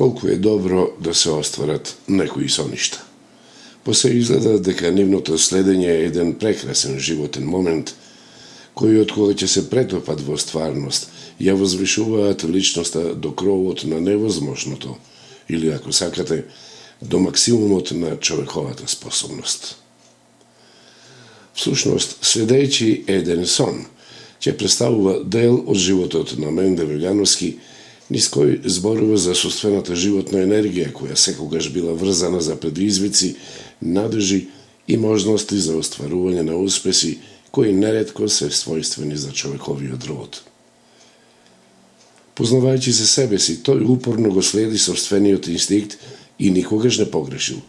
колку е добро да се остварат некои соништа. Посе изгледа дека нивното следење е еден прекрасен животен момент, кои од кога ќе се претопат во стварност, ја возвишуваат личноста до кровот на невозможното, или ако сакате, до максимумот на човековата способност. Всушност, следејќи еден сон, ќе представува дел од животот на Менде Велјановски, низ кој зборува за собствената животна енергија, која секогаш била врзана за предизвици, надежи и можности за остварување на успеси, кои неретко се својствени за човековиот род. Познавајќи се себе си, тој упорно го следи собствениот инстинкт и никогаш не погрешил.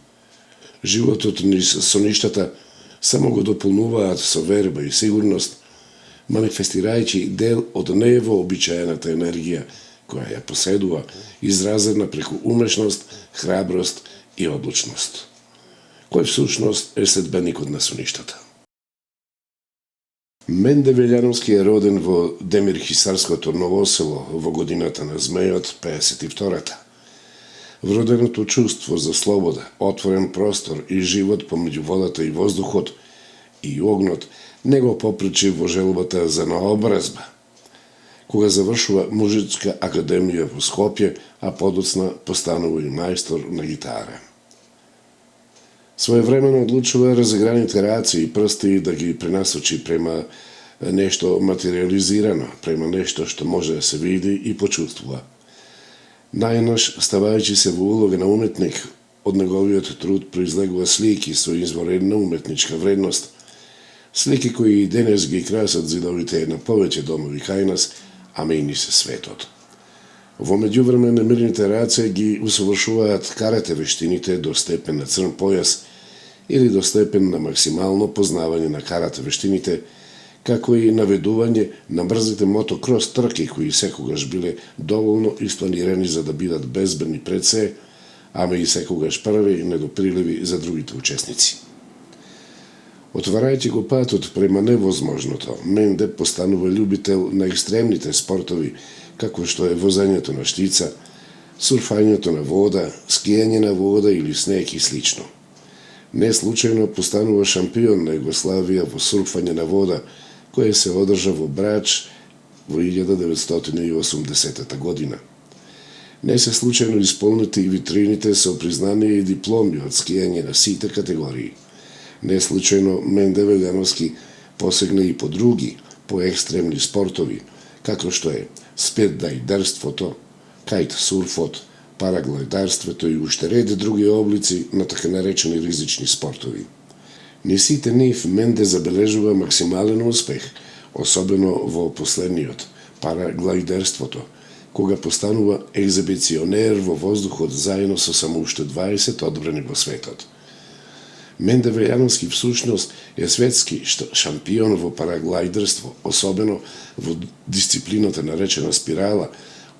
Животот низ соништата само го дополнуваат со верба и сигурност, манифестирајќи дел од невообичаената енергија која ја поседува, изразена преку умешност, храброст и одлучност, кој всушност е следбеникот на соништата. Менде Велјановски е роден во Демир-Хисарското Новосело во годината на Змејот, 52-та. Вроденото чувство за слобода, отворен простор и живот помеѓу водата и воздухот и огнот не го попречи во желбата за наобразба, кога завршува мужичка академија во Скопје, а подоцна постанува и мајстор на гитара. Своевремено одлучува разиграните раце и прсти да ги пренасочи према нешто материализирано, према нешто што може да се види и почувствува. Најнаш, ставајќи се во улога на уметник, од неговиот труд произлегува слики со изворедна уметничка вредност, слики кои и денес ги красат зидовите на повеќе домови кај нас, ама и низ светот. Во меѓувреме немирните раце ги усовршуваат карате вештините до степен на црн појас или до степен на максимално познавање на карате вештините, како и наведување на брзите мотокрос трки кои секогаш биле доволно испланирани за да бидат безбедни пред се, ама и секогаш први недоприливи за другите учесници. Отварајќи го патот према невозможното, Менде постанува љубител на екстремните спортови, како што е возењето на штица, сурфањето на вода, скијање на вода или снег и слично. Не случајно постанува шампион на Југославија во сурфање на вода, кој се одржа во Брач во 1980 година. Не се случајно исполнети и витрините со признанија и дипломи од скијање на сите категории. Не случајно Менде Велјановски посегне и по други, по екстремни спортови, како што е спеддајдерството, кајт-сурфот, параглајдарството и уште ред други облици на така наречени ризични спортови. Ни сите нив Менде забележува максимален успех, особено во последниот, параглајдерството, кога постанува екзибиционер во воздухот заедно со само уште 20 одбрани во светот. Менде Велјановски всушност е светски шампион во параглајдерство, особено во дисциплината наречена спирала,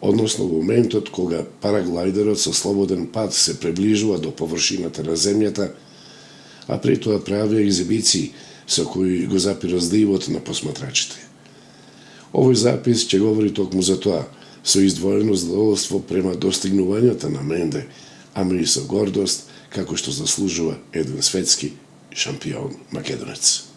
односно во моментот кога параглајдерот со слободен пат се приближува до површината на земјата, а при тоа прави екзибиции со кои го запира здивот на посматрачите. Овој запис ќе говори токму за тоа, со издвоено задоволство према достигнувањата на Менде, ама и со гордост, како што заслужува еден светски шампион македонец.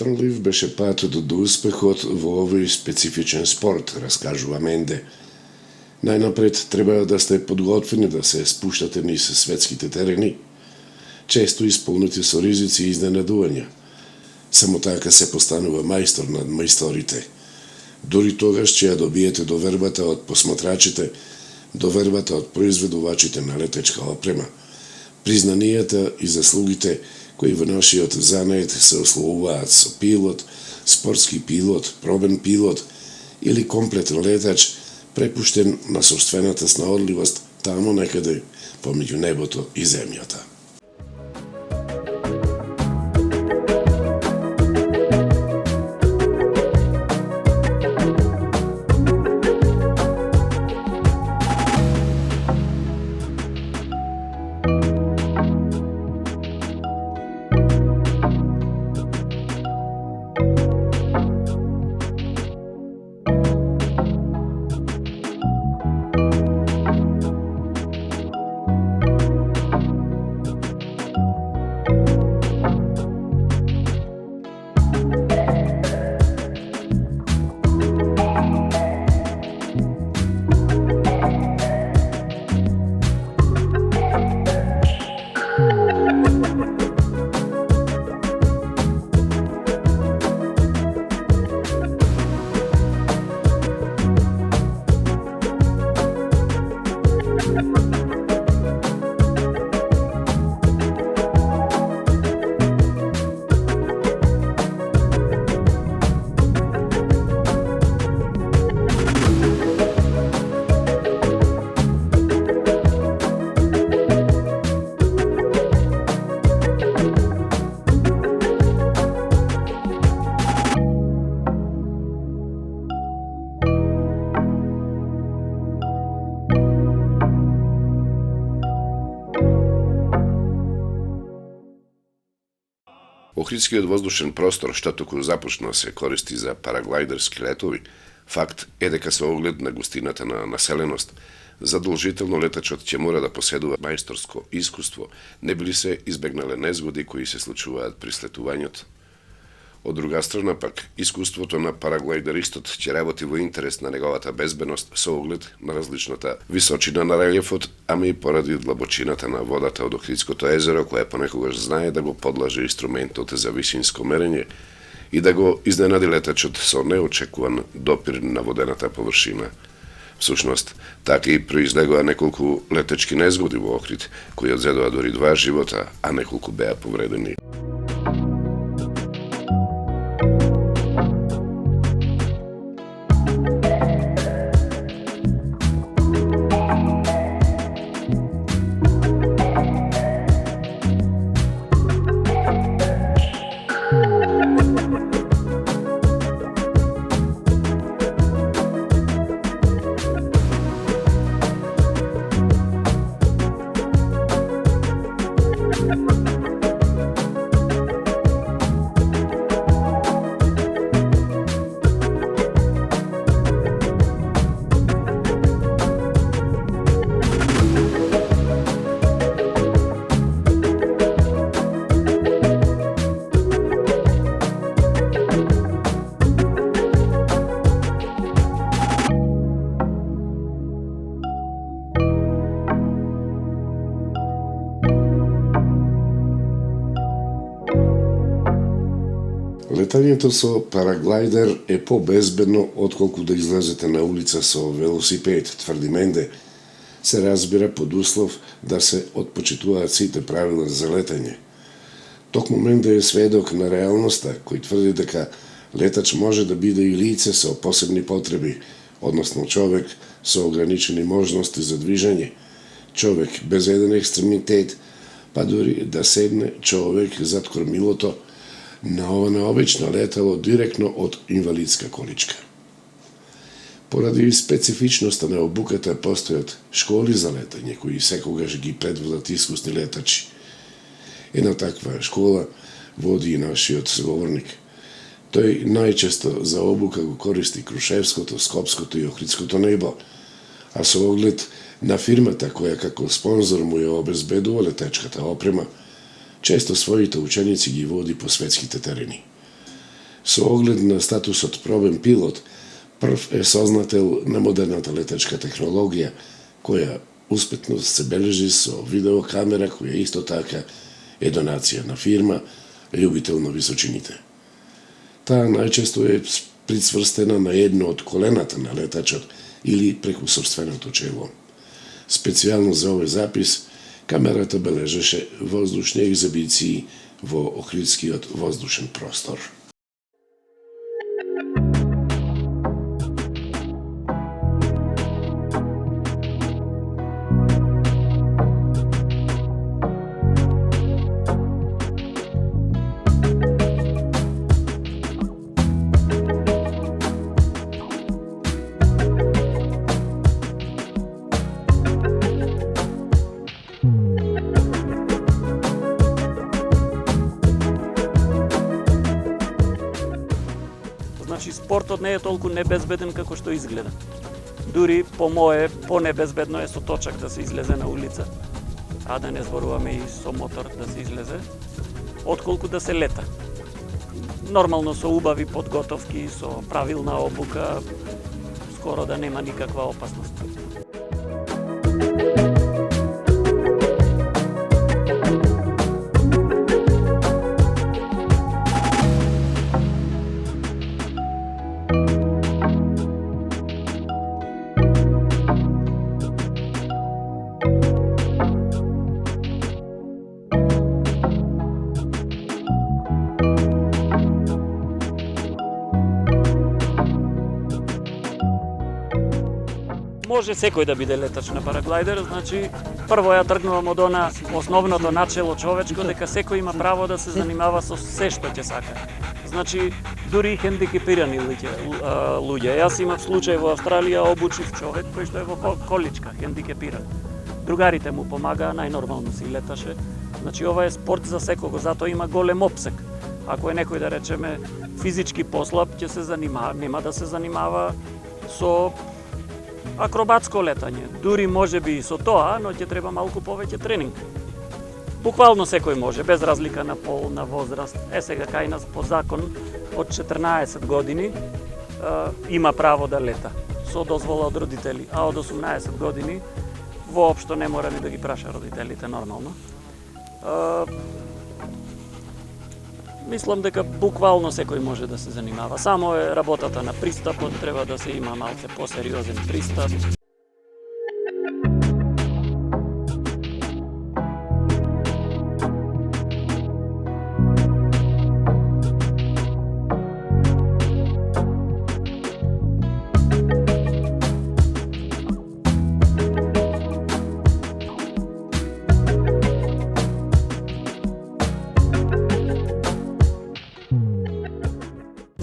Трнлив беше патот до успехот во овој специфичен спорт, раскажува Менде. Најнапред треба да сте подготвени да се спуштате низ светските терени, често исполнети со ризици и изненадувања. Само така се постанува мајстор над мајсторите. Дори тогаш ќе ја добиете довербата од посматрачите, довербата од произведувачите на летечка опрема, признанијата и заслугите кои во нашиот занает се ословуваат со пилот, спортски пилот, пробен пилот или комплетен летач, препуштен на собствената снаодливост тамо некаде помеѓу небото и земјата. Охридскиот воздушен простор, што току започна се користи за параглайдерски летови, факт е дека со оглед на густината на населеност, задолжително летачот ќе мора да поседува мајсторско искуство, не би ли се избегнале незгоди кои се случуваат при слетувањето. Од друга страна пак, искуството на параглайдеристот ќе работи во интерес на неговата безбедност со оглед на различната височина на релјефот, ами и поради длабочината на водата од Охридското езеро, која понекогаш знае да го подлаже инструментот за висинско мерење и да го изненади летачот со неочекуван допир на водената површина. Всушност, така и произлегоа неколку летачки незгоди во Охрид, кои одзедоа дори 2 живота, а неколку беа повредени. Летањето со параглайдер е побезбедно отколку да излезете на улица со велосипед, тврди Менде. Се разбира под услов да се отпочитуваат сите правила за летање. Токму Менде е сведок на реалноста, кој тврди дека летач може да биде и лице со посебни потреби, односно човек со ограничени можности за движење, човек без еден екстремитет, па дури да седне човек зад кормилото на ова необично летало директно од инвалидска количка. Поради специфичноста на обуката постојат школи за летање кои секогаш ги предводат искусни летачи. Една таква школа води и нашиот соговорник. Тој најчесто за обука го користи Крушевското, Скопското и Охридското небо, а со оглед на фирмата која како спонзор му ја обезбедува летачката опрема, често своите ученици ги води по светските терени. Со оглед на статусот пробен пилот, прв е сознател на модерната летачка технологија, која успетно се бележи со видеокамера, која исто така е донација на фирма, љубител на височините. Таа најчесто е прицврстена на едно од колената на летачот или преку собственото чело. Специјално за овој запис, камерата бележеше воздушни екзибиции во Охридскиот воздушен простор. спортот не е толку небезбеден како што изгледа. Дури по мое понебезбедно е со точак да се излезе на улица, а да не зборуваме и со мотор да се излезе, отколку да се лета. Нормално со убави подготовки, со правилна обука, скоро да нема никаква опасност. Може секој да биде летач на параглайдер, значи прво ја тргнувам од она основното начело човечко дека секој има право да се занимава со се што ќе сака. Значи дури и хендикепирани луѓе. Јас имав случај во Австралија, обучив човек кој што е во количка, хендикепиран. Другарите му помагаа, најнормално си леташе. Значи ова е спорт за секого, затоа има голем опсек. Ако е некој да речеме физички послаб, ќе се занимава, нема да се занимава со акробатско летање. Дури може би и со тоа, но ќе треба малку повеќе тренинг. Буквално секој може, без разлика на пол, на возраст. Сега кај нас по закон од 14 години има право да лета со дозвола од родители, а од 18 години воопшто не мора ни да ги праша родителите нормално. Мислам дека буквално секој може да се занимава. Само е работата на пристапот, треба да се има малце посериозен пристап.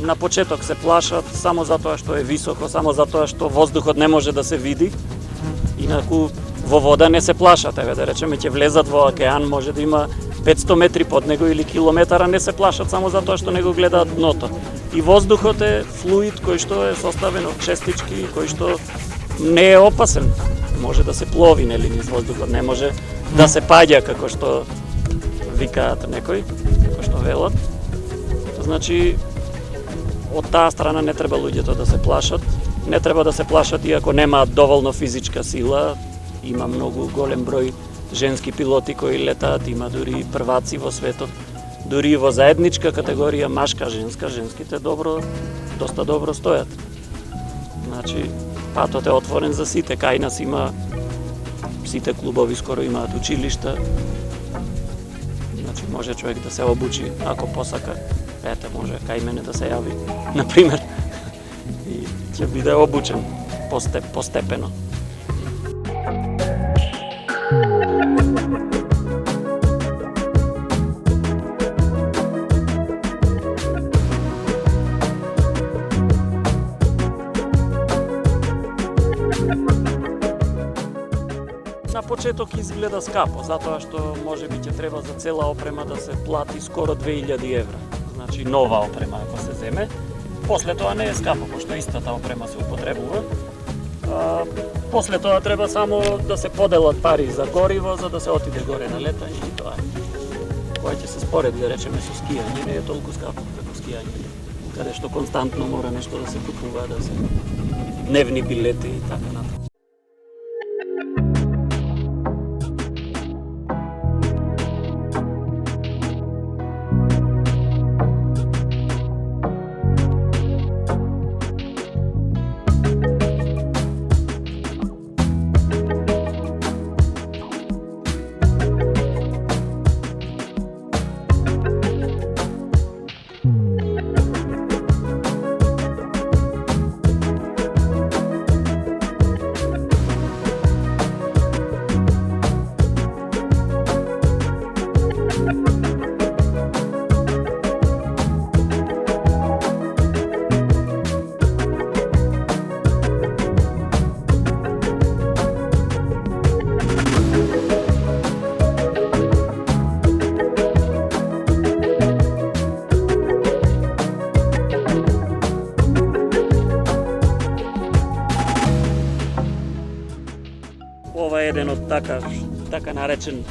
На почеток се плашат само затоа што е високо, само затоа што воздухот не може да се види. Инаку во вода не се плашат, да речеме ќе влезат во океан, може да има 500 метри под него или километара, не се плашат само затоа што не го гледаат дното. И воздухот е флуид кој што е составен од честички, кој што не е опасен. Може да се плови нели низ воздухот, не може да се паѓа како што викаат некои, како што велат. Значи од таа страна не треба луѓето да се плашат. Не треба да се плашат иако немаат доволно физичка сила. Има многу голем број женски пилоти кои летаат, има дури прваци во светот. Дури во заедничка категорија машка-женска, женските доста добро стојат. Значи, патот е отворен за сите. Кај нас има сите клубови скоро имаат училишта. Значи, може човек да се обучи ако посака. Ете, може кај мене да се јави, например, и ќе биде обучен постепено. На почеток изгледа скапо, затоа што може би ќе треба за цела опрема да се плати скоро 2000 евра. Значи нова опрема ако се земе. После тоа не е скапо, пошто истата опрема се употребува. После тоа треба само да се поделат пари за гориво за да се отиде горе на летање и тоа е. Кој ќе се спореди да речеме со скијање, не е толку скапо како скијање. Каде што константно мора нешто да се купува, да се дневни билети и така натаму. ова е еден од така наречен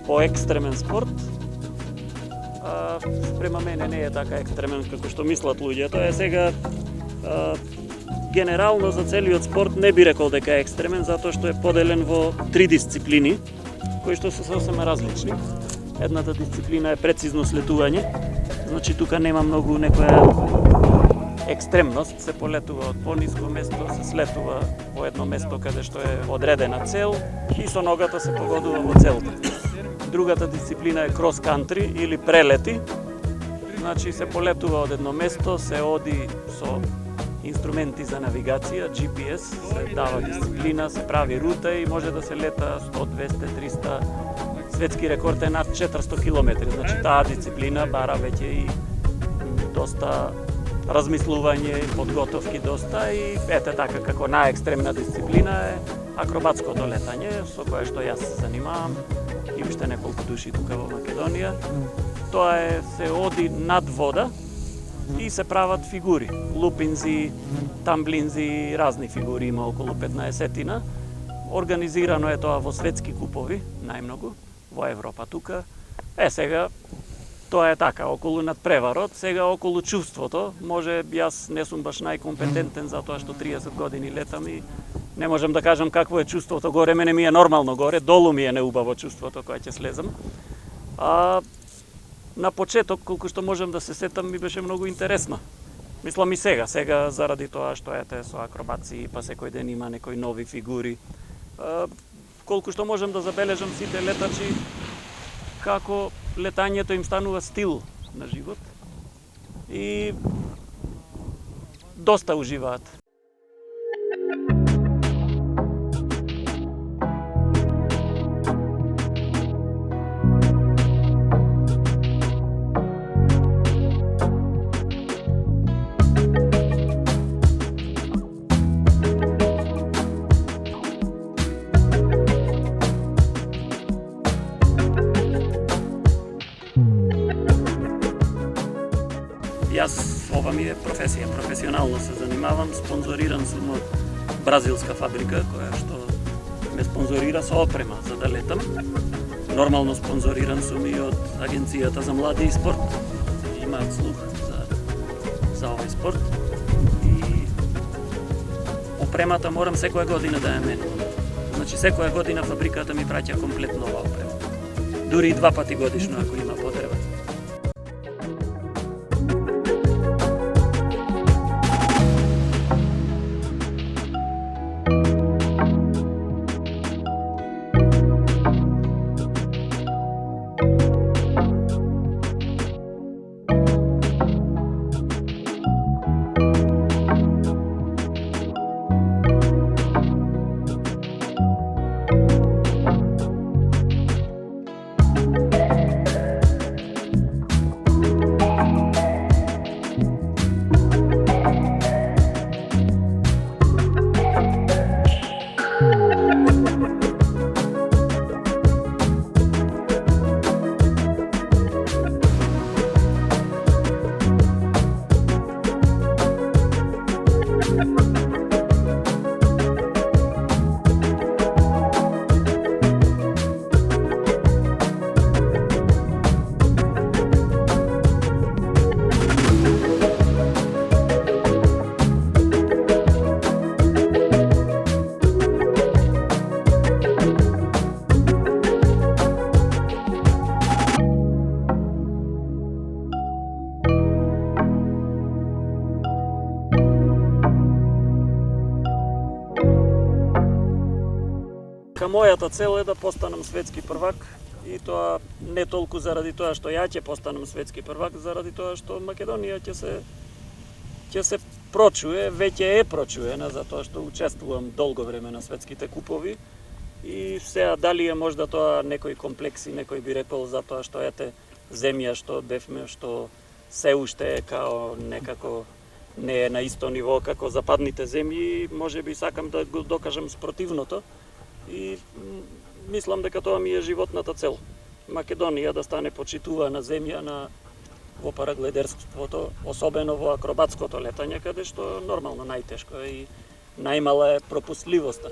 поекстремен спорт. Спрема мене не е така екстремен како што мислат луѓето. Сега генерално за целиот спорт не би рекол дека е екстремен, затоа што е поделен во 3 дисциплини, кои што се сосема различни. Едната дисциплина е прецизно слетување, значи тука нема многу некоја екстремност, се полетува од пониско место, се слетува во едно место каде што е одредена цел и со ногата се погодува во целта. Другата дисциплина е крос кантри или прелети, значи се полетува од едно место, се оди со инструменти за навигација, GPS, се дава дисциплина, се прави рута и може да се лета 100, 200, 300, светски рекорд е над 400 км. Значи таа дисциплина бара веќе и доста размислување, подготовки доста и ете така како најекстремна дисциплина е акробатското летање, со кое што јас се занимавам и уште неколку души тука во Македонија. Тоа се оди над вода и се прават фигури, лупинзи, тамблинзи, разни фигури, има околу 15-тина. Организирано е тоа во светски купови, најмногу, во Европа тука. Сега тоа е така, околу надпреварот, сега околу чувството, може јас не сум баш најкомпетентен затоа што 30 години летам и не можам да кажам какво е чувството горе, мене ми е нормално горе, долу ми е неубаво чувството кога ќе слезам. На почеток, колку што можам да се сетам, ми беше многу интересно. Мислам и сега заради тоа што ете со акробации, па секој ден има некои нови фигури. Колку што можам да забележам сите летачи, како летањето им станува стил на живот и доста уживаат. Јас, ова ми е професија, професионално се занимавам, спонзориран сум од бразилска фабрика која што ме спонзорира со опрема за да летам. Нормално спонзориран сум и од Агенцијата за млади и спорт. Имаат слух за овој спорт и опремата морам секоја година да ја менувам. Значи секоја година фабриката ми праќа комплет нова опрема. Дури и 2 пати годишно ако има потреба. Мојата цел е да постанам светски првак и тоа не толку заради тоа што ја ќе постанам светски првак, заради тоа што Македонија ќе се прочуе, веќе е прочуена затоа што учествувам долго време на светските купови и сега дали е можда тоа некој комплекси, некој би рекол затоа што ете земја што бевме, што се уште е као некако не е на исто ниво како западните земји, може би сакам да го докажам спротивното. И мислам дека тоа ми е животната цел. Македонија да стане почитувана земја во параглайдерството, особено во акробатското летање, каде што нормално најтешко е и најмала е пропустливоста.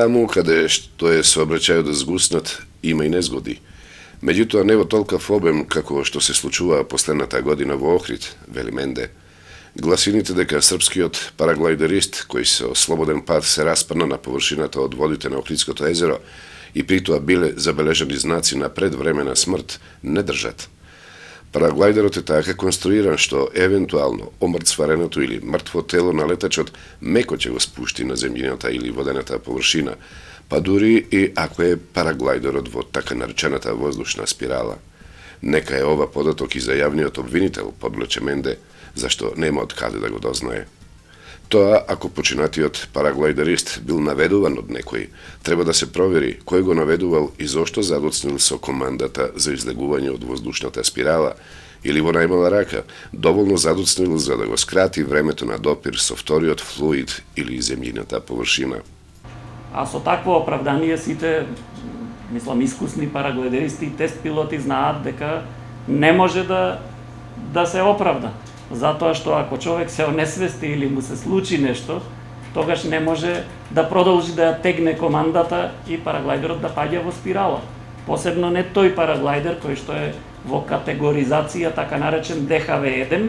Таму каде што е сообраќајот згуснат, има и незгоди. Меѓутоа не во толкав обем како што се случува последната година во Охрид, вели Менде. Гласините дека српскиот параглайдерист кој со слободен пат се распадна на површината од водите на Охридското езеро и притоа биле забележани знаци на предвремена смрт, не држат. Параглайдерот е така конструиран што евентуално омртвареното или мртво тело на летачот меко ќе го спушти на земјината или водената површина, па дури и ако е параглайдерот во така наречената воздушна спирала. Нека е ова податок и за јавниот обвинител, подлече Менде, зашто нема од каде да го дознае. Тоа, ако починатиот параглайдерист бил наведуван од некој, треба да се провери кој го наведувал и зошто задоцнил со командата за излегување од воздушната спирала, или во најмала рака, доволно задоцнил за да го скрати времето на допир со вториот флуид или земјината површина. А со такво оправдание сите, мислам, искусни параглайдеристи и тест пилоти знаат дека не може да се оправда. Затоа што ако човек се онесвести или му се случи нешто, тогаш не може да продолжи да ја тегне командата и параглайдерот да паѓа во спирала. Посебно не тој параглайдер кој што е во категоризација така наречен ДХВ-1,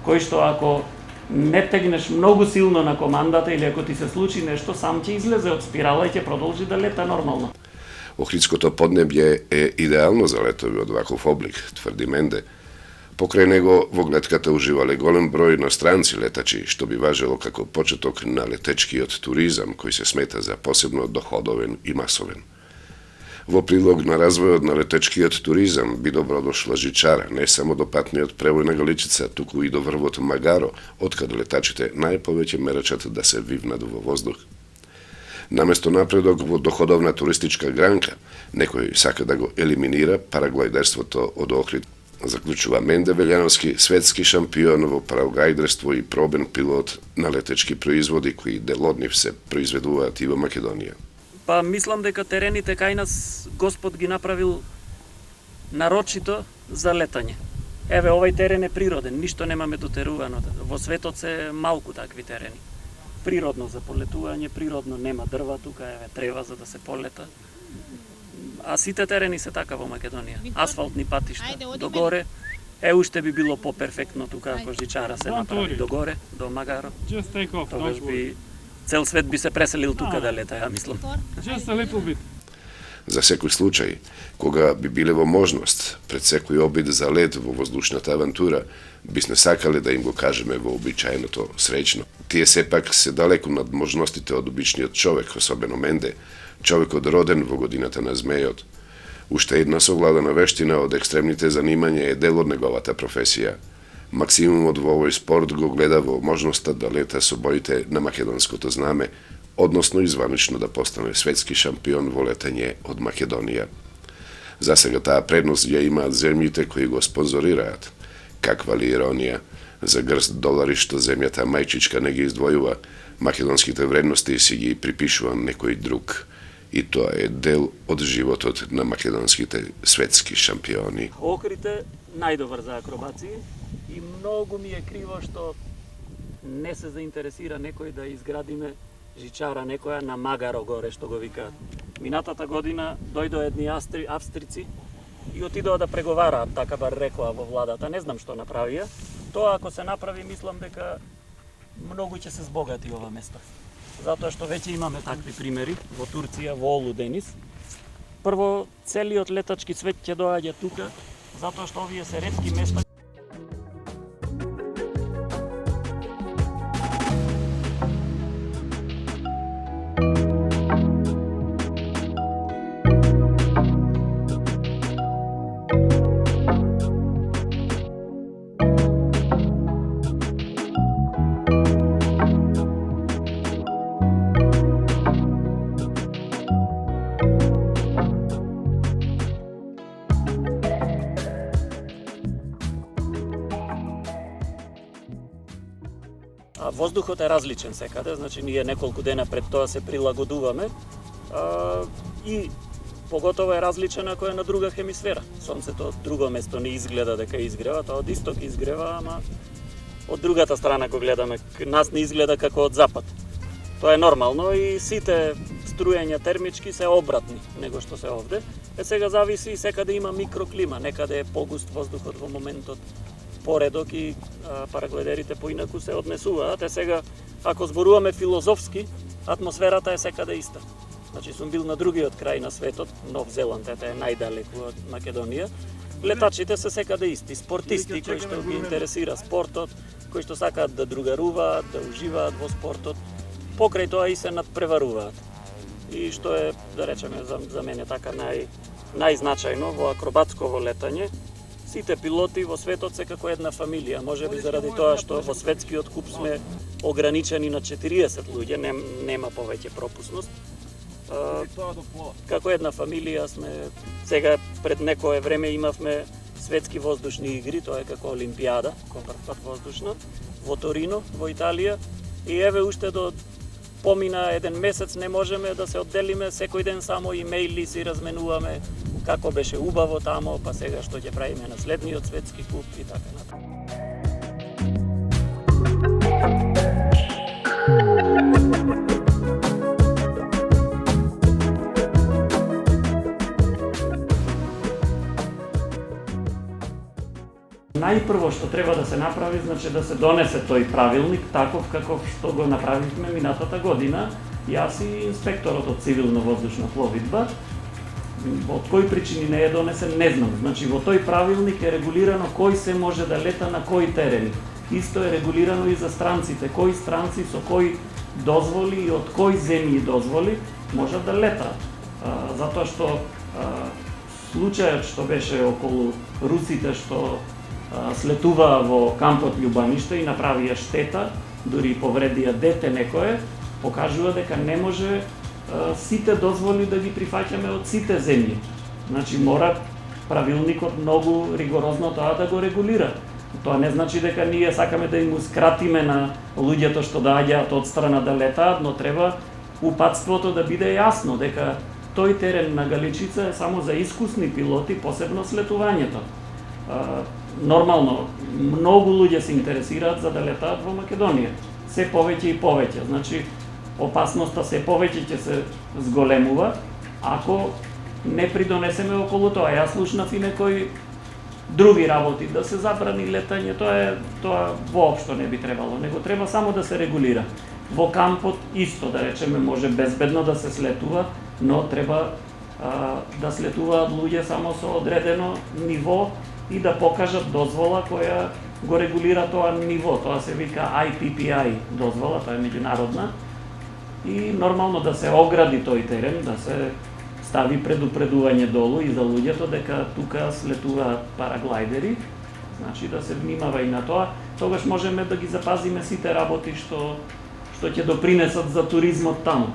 кој што ако не тегнеш многу силно на командата или ако ти се случи нешто, сам ќе излезе од спирала и ќе продолжи да лета нормално. Охридското поднебје е идеално за летови од ваков облик, тврди Менде. Покрај него во глетката уживале голем број иностранци летачи, што би важело како почеток на летечкиот туризам, кој се смета за посебно доходовен и масовен. Во прилог на развојот на летечкиот туризам би добро дошла жичара не само до патниот превој на Галичица, туку и до врвот Магаро, откаде летачите најповеќе мерачат да се вивнат во воздух. Наместо напредок во доходовна туристичка гранка, некој сака да го елиминира параглайдерството од Охрид. Заклучува Менде Велјановски, светски шампион во параглайдерство и пробен пилот на летечки производи кои дел од нив се произведуваат и во Македонија. Па мислам дека терените кај нас Господ ги направил нарочито за летање. Еве, овој терен е природен, ништо немаме дотерувано. Во светот се малку такви терени. Природно за полетување, природно нема дрва тука, еве, трева за да се полета. А сите терени се така во Македонија. Асфалтни патишта, догоре. Уште би било поперфектно тука ако жичара се направи догоре, до Магаро. Тогаш би цел свет би се преселил тука да лета, ја мислам. За секој случај, кога би биле во можност, пред секој обид за лет во воздушната авантура, бисме сакале да им го кажеме вообичаеното среќно. Тие сепак се далеку над можностите од обичниот човек, особено Менде, човекот роден во годината на змејот. Уште една совладана вештина од екстремните занимања е дел од неговата професија. Максимумот во овој спорт го гледа во можноста да лета со боите на македонското знаме, односно изванично да постане светски шампион во летање од Македонија. За сега таа предност ја имаат земјите кои го спонзорираат. Каква ли иронија, за грст долари што земјата мајчичка не ги издвојува, македонските вредности си ги припишува некој друг. И тоа е дел од животот на македонските светски шампиони. Охрид е најдобар за акробации и многу ми е криво што не се заинтересира некој да изградиме жичара некоја на Магаро горе, што го викаат. Минатата година дојдо едни австрици и отидоа да преговараат, така бар рекоа во владата. Не знам што направија. Тоа ако се направи, мислам дека многу ќе се збогати ова место. Затоа што веќе имаме такви примери во Турција, во Олу Денис. Прво, целиот летачки свет ќе доаѓа тука, затоа што овие се ретки места. Воздухот е различен секаде, значи ние неколку дена пред тоа се прилагодуваме и поготово е различен ако е на друга хемисфера. Сонцето од друго место не изгледа дека изгрева, тоа од исток изгрева, ама од другата страна го гледаме, нас не изгледа како од запад. Тоа е нормално и сите струјања термички се обратни него што се овде. Сега зависи, секаде има микроклима, некаде е погуст воздухот во моментот, поредок и параглайдерите поинаку се однесуваат. Сега, ако зборуваме филозофски, атмосферата е секаде иста. Значи, сум бил на другиот крај на светот, Нов Зеланд, е најдалеку од Македонија. Летачите се секаде исти, спортисти кои што ги интересира спортот, кои што сакаат да другаруваат, да уживаат во спортот, покрај тоа и се надпреваруваат. И што е, да речеме, за мене така најзначајно во акробатсково летање, сите пилоти во светот се како една фамилија, можеби заради тоа што во светскиот куп сме ограничени на 40 луѓе, нема повеќе пропусност. Како една фамилија сме, сега пред некое време имавме светски воздушни игри, тоа е како Олимпијада, прв воздушна, во Торино, во Италија, и еве уште до помина еден месец не можеме да се одделиме, секој ден само имејли си разменуваме како беше убаво тамо, па сега што ќе правиме на следниот светски куп и така натаму. Најпрво што треба да се направи, значи да се донесе тој правилник, таков каков што го направивме минатата година. Јас и инспекторот од цивилна воздушна пловидба. Од кои причини не е донесен, не знам. Значи во тој правилник е регулирано кој се може да лета на кои терени. Исто е регулирано и за странците, кои странци со кои дозволи и од кои земји дозволи можат да летаат. Затоа што случајот што беше околу русите што слетуваа во кампот Љубаниште и направија штета, дури повредија дете некое, покажува дека не може сите дозволи да ги прифаќаме од сите земји. Значи мора правилникот многу ригорозно тоа да го регулира. Тоа не значи дека ние сакаме да имускратиме на луѓето што доаѓаат од страна да летаат, но треба упатството да биде јасно дека тој терен на Галичица е само за искусни пилоти, посебно слетувањето. Нормално, многу луѓе се интересираат за да летаат во Македонија. Се повеќе и повеќе. Значи, опасноста се повеќе ќе се зголемува ако не придонесеме околу тоа. Јас слушнав и некои други работи, да се забрани летање, тоа воопшто не би требало, него треба само да се регулира. Во кампот исто, да речеме, може безбедно да се слетува, но треба да слетуваат луѓе само со одредено ниво и да покажат дозвола која го регулира тоа ниво. Тоа се вика IPPI дозвола, тоа е меѓународна. И нормално да се огради тој терен, да се стави предупредување долу и за луѓето дека тука слетуваат параглайдери, значи да се внимава и на тоа. Тогаш можеме да ги запазиме сите работи што ќе допринесат за туризмот таму.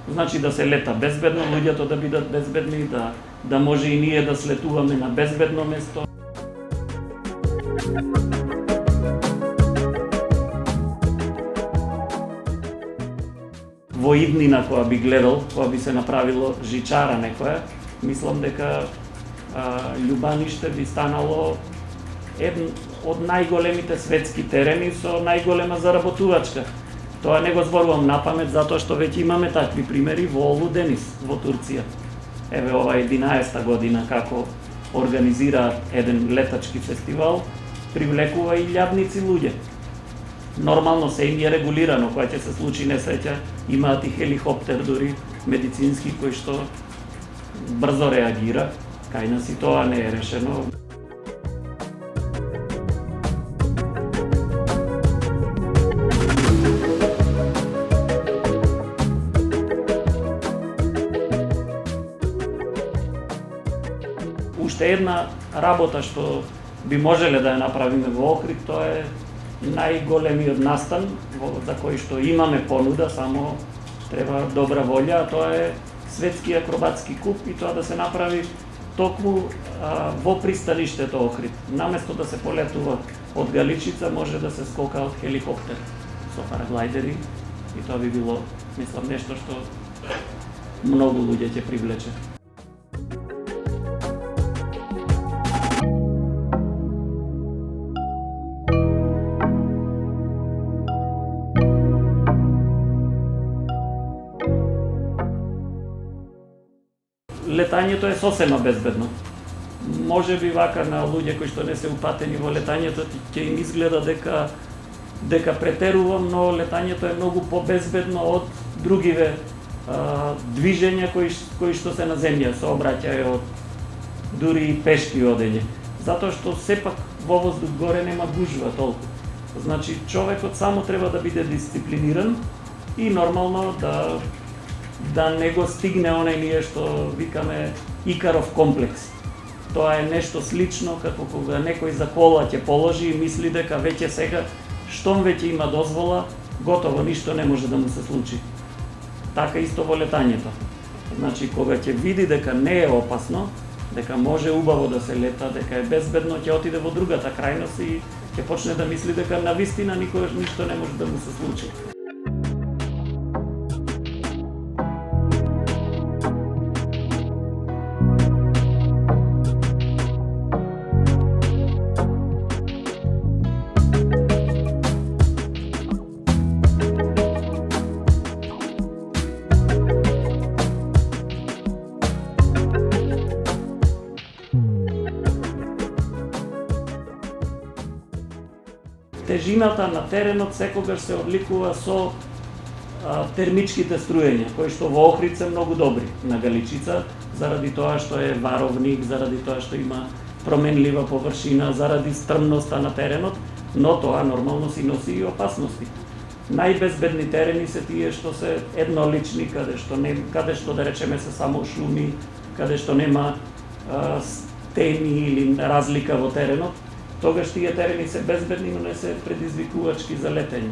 Значи да се лета безбедно, луѓето да бидат безбедни, да може и ние да слетуваме на безбедно место. Во иднина која би гледал, која би се направило жичара некоја, мислам дека Љубаниште би станало еден од најголемите светски терени со најголема заработувачка. Тоа не го зборувам напамет, затоа што веќе имаме такви примери во Олу Денис, во Турција. Еве ова 11-та година како организира еден летачки фестивал, привлекува илјадници луѓе. Нормално се им е регулирано, кога ќе се случи несреќа, имаат и хеликоптер дури медицински кој што брзо реагира. Кај нас и тоа не е решено. Уште една работа што би можеле да ја направиме во Охрид, тоа е најголемиот настан за кој што имаме понуда, само треба добра волја, а тоа е светски акробатски куп и тоа да се направи токму во пристаништето Охрид. Наместо да се полетува од Галичица, може да се скока од хеликоптер со параглайдери и тоа би било, мислам, нешто што многу луѓе ќе привлече. летањето е сосема безбедно. Може би вака на луѓе кои што не се упатени во летањето ќе им изгледа дека претерувам, но летањето е многу побезбедно од другиве движења кои што се на земја, се обраќајот дури и пешки одење. Затоа што сепак во воздух горе нема гужва толку. Значи човекот само треба да биде дисциплиниран и нормално да не го стигне онај ние што викаме Икаров комплекс. Тоа е нешто слично како кога некој за кола ќе положи и мисли дека веќе сега, штом веќе има дозвола, готово ништо не може да му се случи. Така исто во летањето. Значи кога ќе види дека не е опасно, дека може убаво да се лета, дека е безбедно, ќе отиде во другата крајност и ќе почне да мисли дека навистина никогаш ништо не може да му се случи. Тежината на теренот секогаш се одликува со термичките струења, кои што во Охрид се многу добри, на Галичица, заради тоа што е варовник, заради тоа што има променлива површина, заради стрмноста на теренот, но тоа нормално си носи и опасности. Најбезбедни терени се тие што се еднолични, каде што да речеме се само шуми, каде што нема стени или разлика во теренот. Тогаш тие терени се безбедни, но не се предизвикувачки за летење.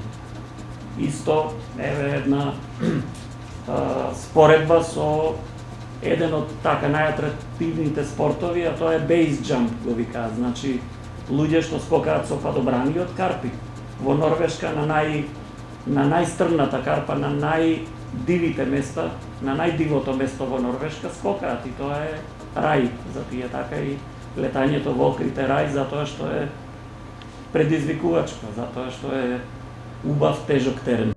Исто, еве една споредба со еден од така најатрактивните спортови, а тоа е бейс џамп, го викаат. Значи, луѓе што скокаат со падобрани од карпи. Во Норвешка на најстрмната карпа, на најдивите места, на најдивото место во Норвешка скокаат и тоа е рај за тие, така и летањето во Охрид е рај затоа што е предизвикувачко, затоа што е убав тежок терен.